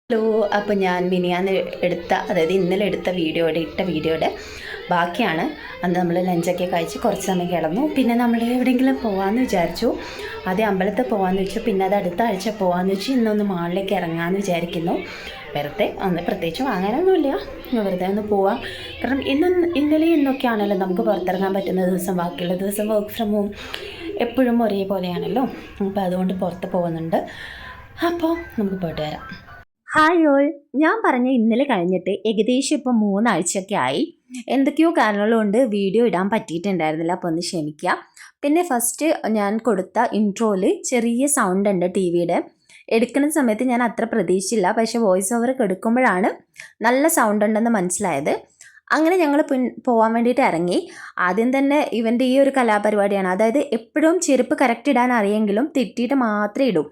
Hello. അപ്പോൾ ഞാൻ മിനിയാന്ന് അതായത് ഇന്നലെ ഇട്ട വീഡിയോയുടെ ബാക്കിയാണ്. അന്ന് നമ്മൾ ലഞ്ചൊക്കെ കഴിച്ച് കുറച്ച് സമയം കിടന്നു. പിന്നെ നമ്മൾ എവിടെയെങ്കിലും പോകാമെന്ന് വിചാരിച്ചു. ആദ്യം അമ്പലത്തിൽ പോകാമെന്ന് വെച്ചു, പിന്നെ അത് അടുത്ത ആഴ്ച പോകാമെന്ന് വെച്ച് ഇന്നൊന്ന് മാളിലേക്ക് ഇറങ്ങാമെന്ന് വിചാരിക്കുന്നു. വെറുതെ ഒന്ന് പ്രത്യേകിച്ച് വാങ്ങാനൊന്നുമില്ല, വെറുതെ ഒന്ന് പോവാം. കാരണം ഇന്നലെയും ഇന്നൊക്കെ ആണല്ലോ നമുക്ക് പുറത്തിറങ്ങാൻ പറ്റുന്ന ദിവസം. ബാക്കിയുള്ള ദിവസം വർക്ക് ഫ്രം ഹോം എപ്പോഴും ഒരേപോലെയാണല്ലോ. അപ്പോൾ അതുകൊണ്ട് പുറത്ത് പോകുന്നുണ്ട്. അപ്പോൾ നമുക്ക് പോയിട്ട് വരാം. Hi all. ഞാൻ പറഞ്ഞ ഇന്നലെ കഴിഞ്ഞിട്ട് ഏകദേശം ഇപ്പം 3 ആഴ്ചയൊക്കെ ആയി. എന്തൊക്കെയോ കാരണങ്ങൾ കൊണ്ട് വീഡിയോ ഇടാൻ പറ്റിയിട്ടുണ്ടായിരുന്നില്ല, അപ്പോൾ ഒന്ന് ക്ഷമിക്കുക. പിന്നെ ഫസ്റ്റ് ഞാൻ കൊടുത്ത ഇൻട്രോയിൽ ചെറിയ സൗണ്ട് ഉണ്ട് ടി വിയുടെ. എടുക്കുന്ന സമയത്ത് ഞാൻ അത്ര പ്രതീക്ഷിച്ചില്ല, പക്ഷേ വോയിസ് ഓവർ എടുക്കുമ്പോഴാണ് നല്ല സൗണ്ട് ഉണ്ടെന്ന് മനസ്സിലായത്. അങ്ങനെ ഞങ്ങൾ പോകാൻ വേണ്ടിയിട്ട് ഇറങ്ങി. ആദ്യം തന്നെ ഇവൻ്റെ ഈ ഒരു കലാപരിപാടിയാണ്, അതായത് എപ്പോഴും ചെരുപ്പ് കറക്റ്റ് ഇടാൻ അറിയെങ്കിലും തെറ്റിയിട്ട് മാത്രമേ ഇടൂ.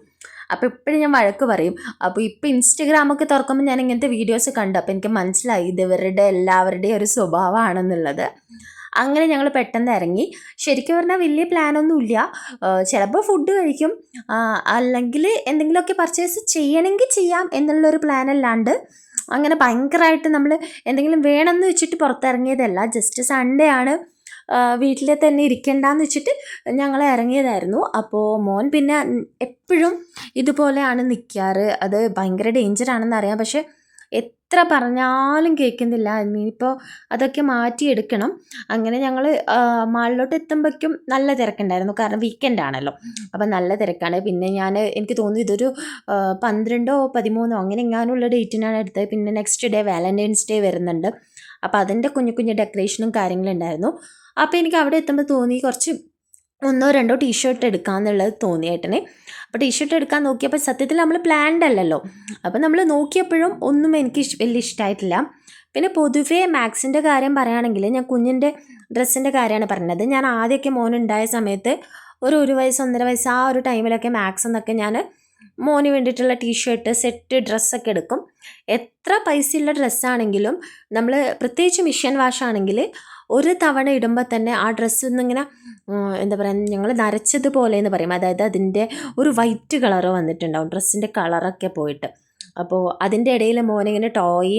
അപ്പോൾ ഇപ്പോഴും ഞാൻ വഴക്ക് പറയും. അപ്പോൾ ഇപ്പോൾ ഇൻസ്റ്റഗ്രാമൊക്കെ തുറക്കുമ്പോൾ ഞാൻ ഇങ്ങനത്തെ വീഡിയോസ് കണ്ടു. അപ്പോൾ എനിക്ക് മനസ്സിലായി ഇത് ഇവരുടെ എല്ലാവരുടെയും ഒരു സ്വഭാവമാണെന്നുള്ളത്. അങ്ങനെ ഞങ്ങൾ പെട്ടെന്ന് ഇറങ്ങി. ശരിക്കും പറഞ്ഞാൽ വലിയ പ്ലാനൊന്നുമില്ല. ചിലപ്പോൾ ഫുഡ് കഴിക്കും, അല്ലെങ്കിൽ എന്തെങ്കിലുമൊക്കെ പർച്ചേസ് ചെയ്യണമെങ്കിൽ ചെയ്യാം എന്നുള്ളൊരു പ്ലാൻ അല്ലാണ്ട് അങ്ങനെ ഭയങ്കരമായിട്ട് നമ്മൾ എന്തെങ്കിലും വേണമെന്ന് വെച്ചിട്ട് പുറത്തിറങ്ങിയതല്ല. ജസ്റ്റ് സൺഡേ ആണ്, വീട്ടിൽ തന്നെ ഇരിക്കണ്ടെന്ന് വെച്ചിട്ട് ഞങ്ങൾ ഇറങ്ങിയതായിരുന്നു. അപ്പോൾ മോൻ പിന്നെ എപ്പോഴും ഇതുപോലെയാണ് നിൽക്കാറ്. അത് ഭയങ്കര ഡേഞ്ചറാണെന്ന് അറിയാം, പക്ഷെ എത്ര പറഞ്ഞാലും കേൾക്കുന്നില്ല. ഇനിയിപ്പോൾ അതൊക്കെ മാറ്റിയെടുക്കണം. അങ്ങനെ ഞങ്ങൾ മാളിലോട്ട് എത്തുമ്പോഴേക്കും നല്ല തിരക്കുണ്ടായിരുന്നു, കാരണം വീക്കെൻഡ് ആണല്ലോ. അപ്പം നല്ല തിരക്കാണ്. പിന്നെ എനിക്ക് തോന്നുന്നു ഇതൊരു 12 13 അങ്ങനെ എങ്ങാനുള്ള ഡേറ്റിനാണ് എടുത്തത്. പിന്നെ നെക്സ്റ്റ് ഡേ വാലന്റൈൻസ് ഡേ വരുന്നുണ്ട്. അപ്പോൾ അതിൻ്റെ കുഞ്ഞു കുഞ്ഞു ഡെക്കറേഷനും കാര്യങ്ങളും ഉണ്ടായിരുന്നു. അപ്പോൾ എനിക്ക് അവിടെ എത്തുമ്പോൾ തോന്നി കുറച്ച് 1 2 ടീഷർട്ട് എടുക്കാമെന്നുള്ളത് തോന്നിയേട്ടനെ. അപ്പോൾ ടീഷർട്ട് എടുക്കാൻ നോക്കിയപ്പോൾ സത്യത്തിൽ നമ്മൾ പ്ലാൻഡ് അല്ലല്ലോ. അപ്പോൾ നമ്മൾ നോക്കിയപ്പോഴും ഒന്നും എനിക്ക് വലിയ ഇഷ്ടമായിട്ടില്ല. പിന്നെ പൊതുവേ മാക്സിൻ്റെ കാര്യം പറയുകയാണെങ്കിൽ, ഞാൻ കുഞ്ഞിൻ്റെ ഡ്രസ്സിൻ്റെ കാര്യമാണ് പറഞ്ഞത്. ഞാൻ ആദ്യമൊക്കെ മോനുണ്ടായ സമയത്ത് ഒരു വയസ്സ് 1.5 വയസ്സ് ആ ഒരു ടൈമിലൊക്കെ മാക്സ് എന്നൊക്കെ ഞാൻ മോന് വേണ്ടിയിട്ടുള്ള ടീഷർട്ട് സെറ്റ് ഡ്രസ്സൊക്കെ എടുക്കും. എത്ര പൈസയുള്ള ഡ്രസ്സാണെങ്കിലും നമ്മൾ പ്രത്യേകിച്ച് മിഷൻ വാഷ് ആണെങ്കിൽ ഒരു തവണ ഇടുമ്പോൾ തന്നെ ആ ഡ്രസ്സ് ഒന്നിങ്ങനെ എന്താ പറയുക, ഞങ്ങൾ നരച്ചതുപോലെ എന്ന് പറയും. അതായത് അതിൻ്റെ ഒരു വൈറ്റ് കളറ് വന്നിട്ടുണ്ടാവും, ഡ്രസ്സിൻ്റെ കളറൊക്കെ പോയിട്ട്. അപ്പോൾ അതിൻ്റെ ഇടയിൽ മോനിങ്ങനെ ടോയ്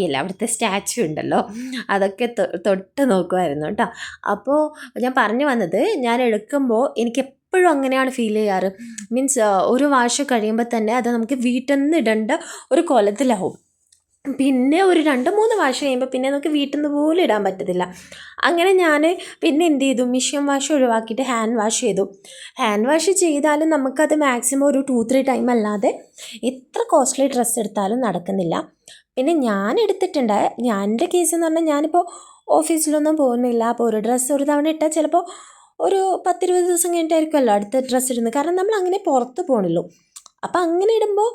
അല്ല, അവിടുത്തെ സ്റ്റാച്ചു ഉണ്ടല്ലോ, അതൊക്കെ തൊട്ട് നോക്കുമായിരുന്നു കേട്ടോ. അപ്പോൾ ഞാൻ പറഞ്ഞു വന്നത്, ഞാൻ എടുക്കുമ്പോൾ എനിക്ക് എപ്പോഴും അങ്ങനെയാണ് ഫീൽ ചെയ്യാറ്. മീൻസ് ഒരു വാഷ് കഴിയുമ്പോൾ തന്നെ അത് നമുക്ക് വീട്ടിൽ നിന്ന് ഇടേണ്ട ഒരു കോലത്തിലാവും. പിന്നെ ഒരു 2-3 വാഷ് കഴിയുമ്പോൾ പിന്നെ നമുക്ക് വീട്ടിൽ നിന്ന് പോലും ഇടാൻ പറ്റത്തില്ല. അങ്ങനെ ഞാൻ പിന്നെ എന്ത് ചെയ്തു, മിഷ്യൻ വാഷ് ഒഴിവാക്കിയിട്ട് ഹാൻഡ് വാഷ് ചെയ്തു. ഹാൻഡ് വാഷ് ചെയ്താലും നമുക്കത് മാക്സിമം ഒരു 2-3 ടൈം അല്ലാതെ എത്ര കോസ്റ്റ്ലി ഡ്രസ്സ് എടുത്താലും നടക്കുന്നില്ല. പിന്നെ ഞാൻ എടുത്തിട്ടുണ്ട്. എൻ്റെ കേസ് എന്ന് പറഞ്ഞാൽ ഞാനിപ്പോൾ ഓഫീസിലൊന്നും പോകുന്നില്ല. അപ്പോൾ ഒരു ഡ്രസ്സ് ഒരു തവണ ഇട്ടാൽ ചിലപ്പോൾ ഒരു 10-20 ദിവസം കഴിഞ്ഞിട്ടായിരിക്കുമല്ലോ അടുത്ത ഡ്രസ്സ് ഇടുന്നത്. കാരണം നമ്മൾ അങ്ങനെ പുറത്ത് പോകണല്ലോ. അപ്പം അങ്ങനെ ഇടുമ്പോൾ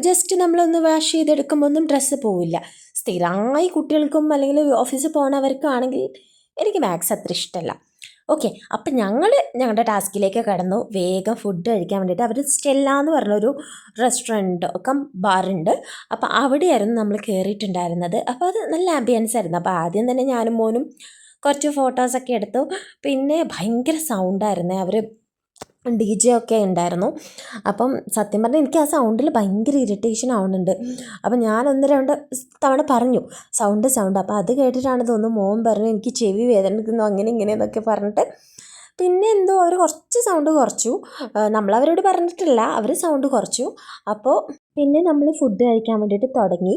ജസ്റ്റ് നമ്മളൊന്ന് വാഷ് ചെയ്തെടുക്കുമ്പോൾ ഒന്നും ഡ്രസ്സ് പോവില്ല. സ്ഥിരമായി കുട്ടികൾക്കും അല്ലെങ്കിൽ ഓഫീസിൽ പോകുന്നവർക്കാണെങ്കിൽ എനിക്ക് മാക്സ് അത്ര ഇഷ്ടമല്ല. ഓക്കെ, അപ്പം ഞങ്ങളുടെ ടാസ്കിലേക്ക് കടന്നു. വേഗം ഫുഡ് കഴിക്കാൻ വേണ്ടിയിട്ട് അവർ സ്റ്റെല്ല എന്ന് പറഞ്ഞൊരു റെസ്റ്റോറൻറ്റ് ബാറുണ്ട്. അപ്പോൾ അവിടെയായിരുന്നു നമ്മൾ കയറിയിട്ടുണ്ടായിരുന്നത്. അപ്പോൾ അത് നല്ല ആംബിയൻസ് ആയിരുന്നു. അപ്പോൾ ആദ്യം തന്നെ ഞാനും മോനും കുറച്ച് ഫോട്ടോസൊക്കെ എടുത്തു. പിന്നെ ഭയങ്കര സൗണ്ടായിരുന്നു, അവർ DJ ഒക്കെ ഉണ്ടായിരുന്നു. അപ്പം സത്യം പറഞ്ഞാൽ എനിക്ക് ആ സൗണ്ടിൽ ഭയങ്കര ഇറിറ്റേഷൻ ആവുന്നുണ്ട്. അപ്പം ഞാൻ 1-2 തവണ പറഞ്ഞു സൗണ്ട്. അപ്പോൾ അത് കേട്ടിട്ടാണ് തോന്നുന്നു മോൻ പറഞ്ഞു എനിക്ക് ചെവി വേദനിക്കുന്നു അങ്ങനെ ഇങ്ങനെയെന്നൊക്കെ പറഞ്ഞിട്ട്. പിന്നെ എന്തോ അവർ കുറച്ച് സൗണ്ട് കുറച്ചു. നമ്മളവരോട് പറഞ്ഞിട്ടില്ല, അവർ സൗണ്ട് കുറച്ചു. അപ്പോൾ പിന്നെ നമ്മൾ ഫുഡ് കഴിക്കാൻ വേണ്ടിയിട്ട് തുടങ്ങി.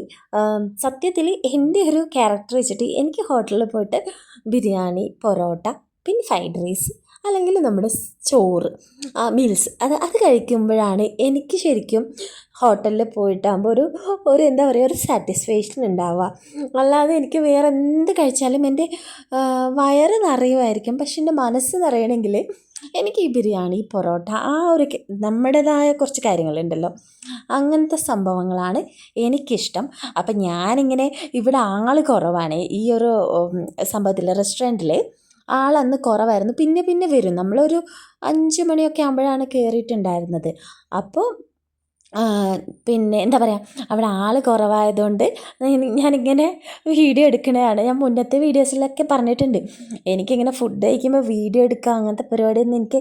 സത്യത്തിൽ എൻ്റെ ഒരു ക്യാരക്ടർ വെച്ചിട്ട് എനിക്ക് ഹോട്ടലിൽ പോയിട്ട് ബിരിയാണി, പൊറോട്ട, പിന്നെ ഫ്രൈഡ് റൈസ് അല്ലെങ്കിൽ നമ്മുടെ ചോറ് മീൽസ് അത് കഴിക്കുമ്പോഴാണ് എനിക്ക് ശരിക്കും ഹോട്ടലിൽ പോയിട്ടാകുമ്പോൾ ഒരു എന്താ പറയുക, ഒരു സാറ്റിസ്ഫാക്ഷൻ ഉണ്ടാവുക. അല്ലാതെ എനിക്ക് വേറെ എന്ത് കഴിച്ചാലും എൻ്റെ വയറ് നിറയുമായിരിക്കും, പക്ഷെ എൻ്റെ മനസ്സ് നിറയണമെങ്കിൽ എനിക്ക് ഈ ബിരിയാണി, പൊറോട്ട, ആ ഒരു നമ്മുടേതായ കുറച്ച് കാര്യങ്ങളുണ്ടല്ലോ, അങ്ങനത്തെ സംഭവങ്ങളാണ് എനിക്കിഷ്ടം. അപ്പം ഞാനിങ്ങനെ ഇവിടെ ആൾ കുറവാണ് ഈ ഒരു സംഭവത്തിൽ, റെസ്റ്റോറൻറ്റിൽ ആളന്ന് കുറവായിരുന്നു. പിന്നെ വരും. നമ്മളൊരു 5 മണിയൊക്കെ ആകുമ്പോഴാണ് കയറിയിട്ടുണ്ടായിരുന്നത്. അപ്പോൾ ആ, പിന്നെ എന്താ പറയുക, അവിടെ ആൾ കുറവായതുകൊണ്ട് ഞാനിങ്ങനെ വീഡിയോ എടുക്കണതാണ്. ഞാൻ മുന്നത്തെ വീഡിയോസിലൊക്കെ പറഞ്ഞിട്ടുണ്ട്, എനിക്കിങ്ങനെ ഫുഡ് കഴിക്കുമ്പോൾ വീഡിയോ എടുക്കുക അങ്ങനത്തെ പരിപാടിയൊന്നും എനിക്ക്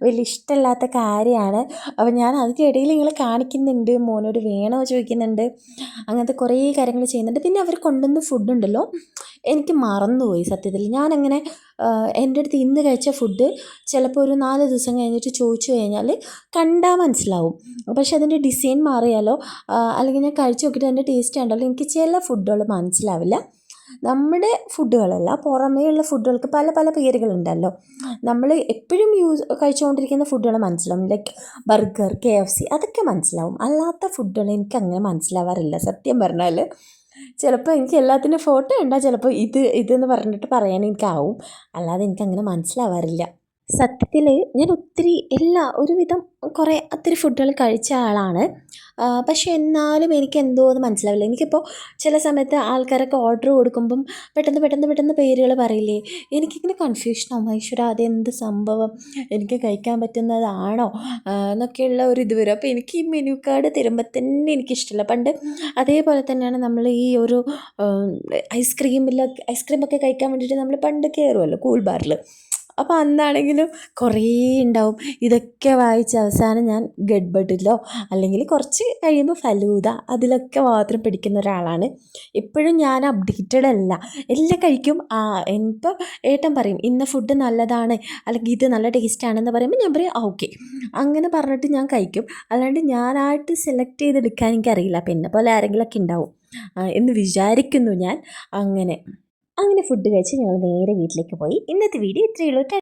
വലിയ ഇഷ്ടമില്ലാത്ത കാര്യമാണ്. അപ്പോൾ ഞാൻ അതിൻ്റെ ഇടയിൽ നിങ്ങൾ കാണിക്കുന്നുണ്ട്, മോനോട് വേണോ ചോദിക്കുന്നുണ്ട്, അങ്ങനത്തെ കുറേ കാര്യങ്ങൾ ചെയ്യുന്നുണ്ട്. പിന്നെ അവർ കൊണ്ടുവന്ന ഫുഡുണ്ടല്ലോ, എനിക്ക് മറന്നുപോയി സത്യത്തിൽ. ഞാനങ്ങനെ എൻ്റെ അടുത്ത് ഇന്ന് കഴിച്ച ഫുഡ് ചിലപ്പോൾ ഒരു 4 ദിവസം കഴിഞ്ഞിട്ട് ചോദിച്ചു കഴിഞ്ഞാൽ കണ്ടാൽ മനസ്സിലാവും. പക്ഷെ അതിൻ്റെ ഡിസൈൻ മാറിയാലോ അല്ലെങ്കിൽ ഞാൻ കഴിച്ച് നോക്കിയിട്ട് അതിൻ്റെ ടേസ്റ്റ് കണ്ടാലോ എനിക്ക് ചില ഫുഡുകൾ മനസ്സിലാവില്ല. നമ്മുടെ ഫുഡുകളല്ല, പുറമേയുള്ള ഫുഡുകൾക്ക് പല പല പേരുകളുണ്ടല്ലോ. നമ്മൾ എപ്പോഴും കഴിച്ചുകൊണ്ടിരിക്കുന്ന ഫുഡുകൾ മനസ്സിലാവും, ലൈക്ക് ബർഗർ, KFC അതൊക്കെ മനസ്സിലാവും. അല്ലാത്ത ഫുഡുകൾ എനിക്ക് അങ്ങനെ മനസ്സിലാവാറില്ല സത്യം പറഞ്ഞാൽ. ചിലപ്പോൾ എനിക്ക് എല്ലാത്തിനും ഫോട്ടോ കണ്ടാൽ ചിലപ്പോൾ ഇതെന്ന് പറഞ്ഞിട്ട് പറയാൻ എനിക്കാവും, അല്ലാതെ എനിക്കങ്ങനെ മനസ്സിലാവാറില്ല. സത്യത്തിൽ ഞാൻ ഒരുവിധം ഒത്തിരി ഫുഡുകൾ കഴിച്ച ആളാണ്. പക്ഷേ എന്നാലും എനിക്ക് എന്തോ അത് മനസ്സിലാവില്ല. എനിക്കിപ്പോൾ ചില സമയത്ത് ആൾക്കാരൊക്കെ ഓർഡർ കൊടുക്കുമ്പം പെട്ടെന്ന് പേരുകൾ പറയില്ലേ, എനിക്കിങ്ങനെ കൺഫ്യൂഷനാവും, ഈശ്വര അതെന്ത് സംഭവം, എനിക്ക് കഴിക്കാൻ പറ്റുന്നതാണോ എന്നൊക്കെയുള്ള ഒരു ഇത് വരും. അപ്പോൾ എനിക്ക് ഈ മെനു കാർഡ് തരുമ്പോൾ തന്നെ എനിക്കിഷ്ടമില്ല. പണ്ട് അതേപോലെ തന്നെയാണ് നമ്മൾ ഈ ഒരു ഐസ്ക്രീമൊക്കെ കഴിക്കാൻ വേണ്ടിയിട്ട് നമ്മൾ പണ്ട് കയറുമല്ലോ കൂൾ ബാറിൽ. അപ്പോൾ അന്നാണെങ്കിലും കുറേ ഉണ്ടാവും. ഇതൊക്കെ വായിച്ച് അവസാനം ഞാൻ ഗഡ്ബഡിലോ അല്ലെങ്കിൽ കുറച്ച് കഴിയുമ്പോൾ ഫലൂദ അതിലൊക്കെ മാത്രം പിടിക്കുന്ന ഒരാളാണ്. ഇപ്പോഴും ഞാൻ അപ്ഡേറ്റഡ് അല്ല, എല്ലാം കഴിക്കും. ഇപ്പോൾ ഏട്ടൻ പറയും ഇന്ന ഫുഡ് നല്ലതാണ് അല്ലെങ്കിൽ ഇത് നല്ല ടേസ്റ്റാണെന്ന് പറയുമ്പോൾ ഞാൻ പറയും ഓക്കെ, അങ്ങനെ പറഞ്ഞിട്ട് ഞാൻ കഴിക്കും. അല്ലാണ്ട് ഞാനായിട്ട് സെലക്ട് ചെയ്തെടുക്കാൻ എനിക്കറിയില്ല. അപ്പോൾ എന്നെ പോലെ ആരെങ്കിലുമൊക്കെ ഉണ്ടാവും എന്ന് വിചാരിക്കുന്നു ഞാൻ. അങ്ങനെ ഫുഡ് കഴിച്ച് ഞങ്ങൾ നേരെ വീട്ടിലേക്ക് പോയി. ഇന്നത്തെ വീഡിയോ ഇത്രയേ ഉള്ളൂ.